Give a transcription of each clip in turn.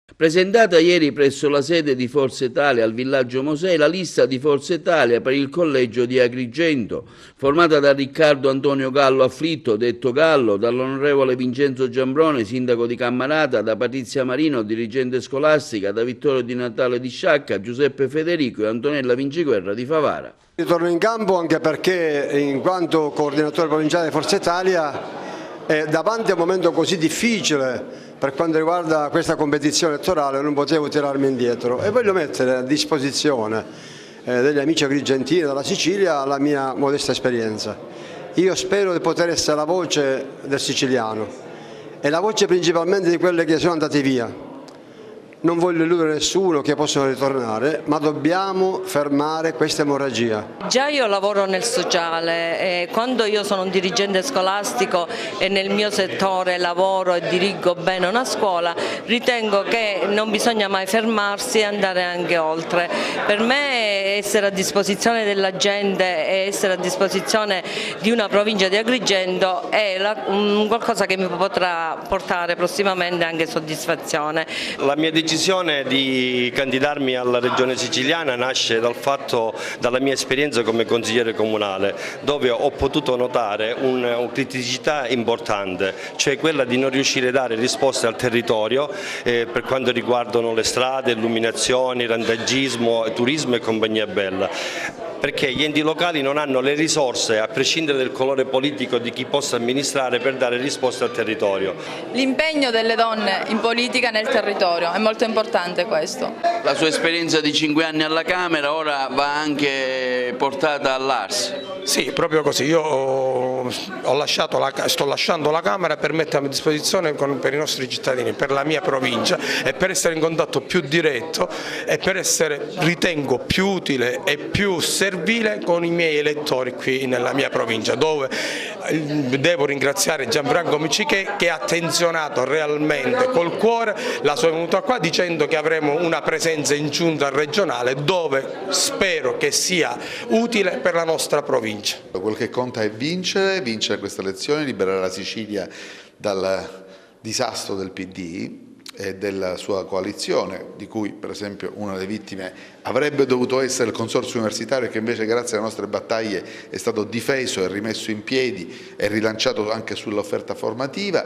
Presentata ieri presso la sede di Forza Italia al Villaggio Mosè la lista di Forza Italia per il collegio di Agrigento, formata da Riccardo Antonio Gallo Afflitto, detto Gallo, dall'onorevole Vincenzo Giambrone, sindaco di Cammarata, da Patrizia Marino, dirigente scolastica, da Vittorio Di Natale di Sciacca, Giuseppe Federico e Antonella Vinciguerra di Favara. Ritorno in campo anche perché, in quanto coordinatore provinciale di Forza Italia, davanti a un momento così difficile per quanto riguarda questa competizione elettorale, non potevo tirarmi indietro e voglio mettere a disposizione degli amici agrigentini dalla Sicilia la mia modesta esperienza. Io spero di poter essere la voce del siciliano e la voce principalmente di quelli che sono andati via. Non voglio illudere nessuno che possono ritornare, ma dobbiamo fermare questa emorragia. Già io lavoro nel sociale e quando io sono un dirigente scolastico e nel mio settore lavoro e dirigo bene una scuola, ritengo che non bisogna mai fermarsi e andare anche oltre. Per me essere a disposizione della gente e essere a disposizione di una provincia di Agrigento è qualcosa che mi potrà portare prossimamente anche soddisfazione. La mia decisione di candidarmi alla Regione Siciliana nasce dalla mia esperienza come consigliere comunale, dove ho potuto notare una criticità importante, cioè quella di non riuscire a dare risposte al territorio per quanto riguardano le strade, illuminazioni, randagismo, turismo e compagnia bella. Perché gli enti locali non hanno le risorse, a prescindere dal colore politico di chi possa amministrare, per dare risposte al territorio. L'impegno delle donne in politica nel territorio è molto importante questo. La sua esperienza di 5 anni alla Camera ora va anche portata all'Ars. Sì, proprio così. Io sto lasciando la Camera per mettermi a disposizione per i nostri cittadini, per la mia provincia e per essere in contatto più diretto e per essere, ritengo, più utile e più servile con i miei elettori qui nella mia provincia, dove devo ringraziare Gianfranco Micichè che ha attenzionato realmente col cuore la sua venuta qua dicendo che avremo una presenza in giunta regionale dove spero che sia utile per la nostra provincia. Quel che conta è vincere queste elezioni, liberare la Sicilia dal disastro del PD e della sua coalizione, di cui per esempio una delle vittime avrebbe dovuto essere il consorzio universitario, che invece grazie alle nostre battaglie è stato difeso e rimesso in piedi e rilanciato anche sull'offerta formativa.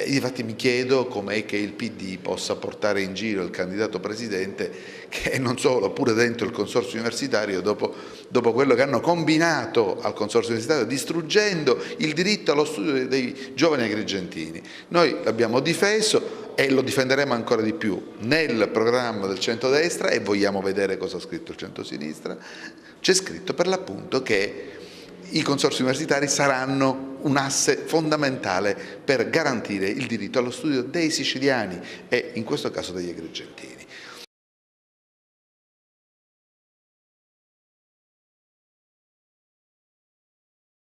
Infatti mi chiedo com'è che il PD possa portare in giro il candidato presidente che non solo, pure dentro il consorzio universitario, dopo quello che hanno combinato al consorzio universitario, distruggendo il diritto allo studio dei giovani agrigentini. Noi l'abbiamo difeso e lo difenderemo ancora di più nel programma del centrodestra, e vogliamo vedere cosa ha scritto il centrosinistra. C'è scritto per l'appunto che i consorzi universitari saranno un asse fondamentale per garantire il diritto allo studio dei siciliani e in questo caso degli agrigentini.